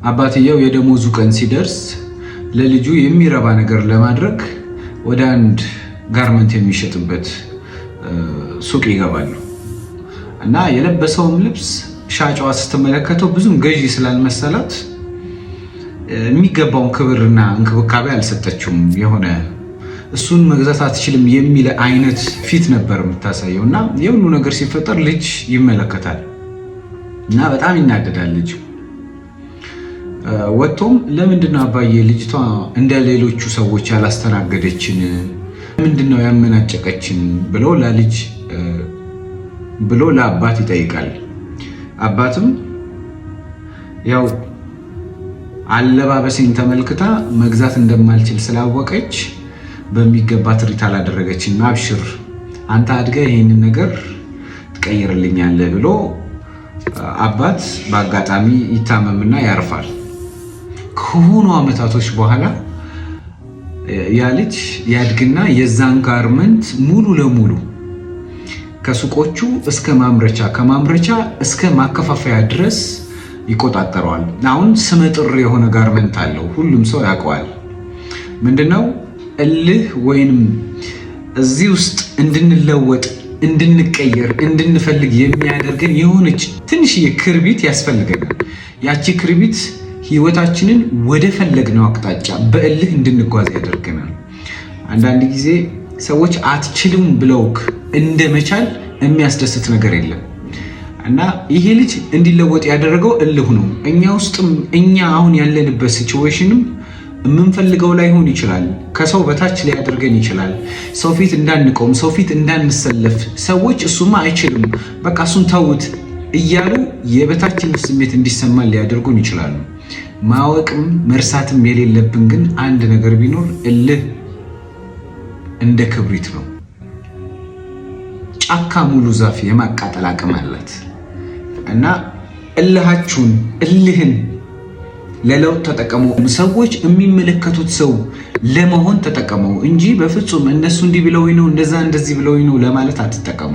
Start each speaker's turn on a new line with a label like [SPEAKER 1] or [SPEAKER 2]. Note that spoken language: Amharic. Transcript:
[SPEAKER 1] አባትየው የደሞዙ ቀን ሲደርስ ለልጁ የሚረባ ነገር ለማድረግ ወደ አንድ ጋርመንት የሚሸጥበት ሱቅ ይገባሉ እና የለበሰውም ልብስ ሻጯ ስትመለከተው ብዙም ገዢ ስላልመሰላት የሚገባውን ክብርና እንክብካቤ አልሰጠችውም። የሆነ እሱን መግዛት አትችልም የሚል አይነት ፊት ነበር የምታሳየው እና የሁሉ ነገር ሲፈጠር ልጅ ይመለከታል እና በጣም ይናደዳል። ልጅ ወጥቶም ለምንድነው አባዬ ልጅቷ እንደ ሌሎቹ ሰዎች ያላስተናገደችን ምንድነው ያመናጨቀችን ብሎ ለአባት ይጠይቃል። አባትም ያው አለባበሴን ተመልክታ መግዛት እንደማልችል ስላወቀች በሚገባ ትሪት አላደረገችኝ፣ አብሽር አንተ አድገህ ይሄንን ነገር ትቀይርልኛለህ ብሎ አባት በአጋጣሚ ይታመምና ያርፋል። ከሆኑ ዓመታቶች በኋላ ያ ልጅ ያድግና የዛን ጋርመንት ሙሉ ለሙሉ ከሱቆቹ እስከ ማምረቻ ከማምረቻ እስከ ማከፋፈያ ድረስ ይቆጣጠረዋል። አሁን ስመጥር የሆነ ጋርመንት አለው፣ ሁሉም ሰው ያውቀዋል። ምንድነው እልህ ወይንም እዚህ ውስጥ እንድንለወጥ እንድንቀየር እንድንፈልግ የሚያደርገን የሆነች ትንሽዬ ክርቢት ያስፈልገናል። ያቺ ክርቢት ህይወታችንን ወደ ፈለግነው አቅጣጫ በእልህ እንድንጓዝ ያደርገናል። አንዳንድ ጊዜ ሰዎች አትችልም ብለውክ እንደመቻል የሚያስደስት ነገር የለም እና ይሄ ልጅ እንዲለወጥ ያደረገው እልሁ ነው። እኛ ውስጥም እኛ አሁን ያለንበት ሲቹዌሽንም የምንፈልገው ላይሆን ይችላል። ከሰው በታች ሊያደርገን ይችላል። ሰው ፊት እንዳንቆም፣ ሰው ፊት እንዳንሰለፍ፣ ሰዎች እሱማ አይችልም በቃ እሱን ተውት እያሉ የበታችነት ስሜት እንዲሰማን ሊያደርጉን ይችላሉ። ማወቅም መርሳትም የሌለብን ግን አንድ ነገር ቢኖር እልህ እንደ ክብሪት ነው። ጫካ ሙሉ ዛፍ የማቃጠል አቅም አላት እና እልህን ለለውጥ ተጠቀሙ። ሰዎች የሚመለከቱት ሰው ለመሆን ተጠቀመው እንጂ በፍጹም እነሱ እንዲህ ብለውኝ ነው እንደዛ እንደዚህ ብለውኝ ነው ለማለት አትጠቀሙ።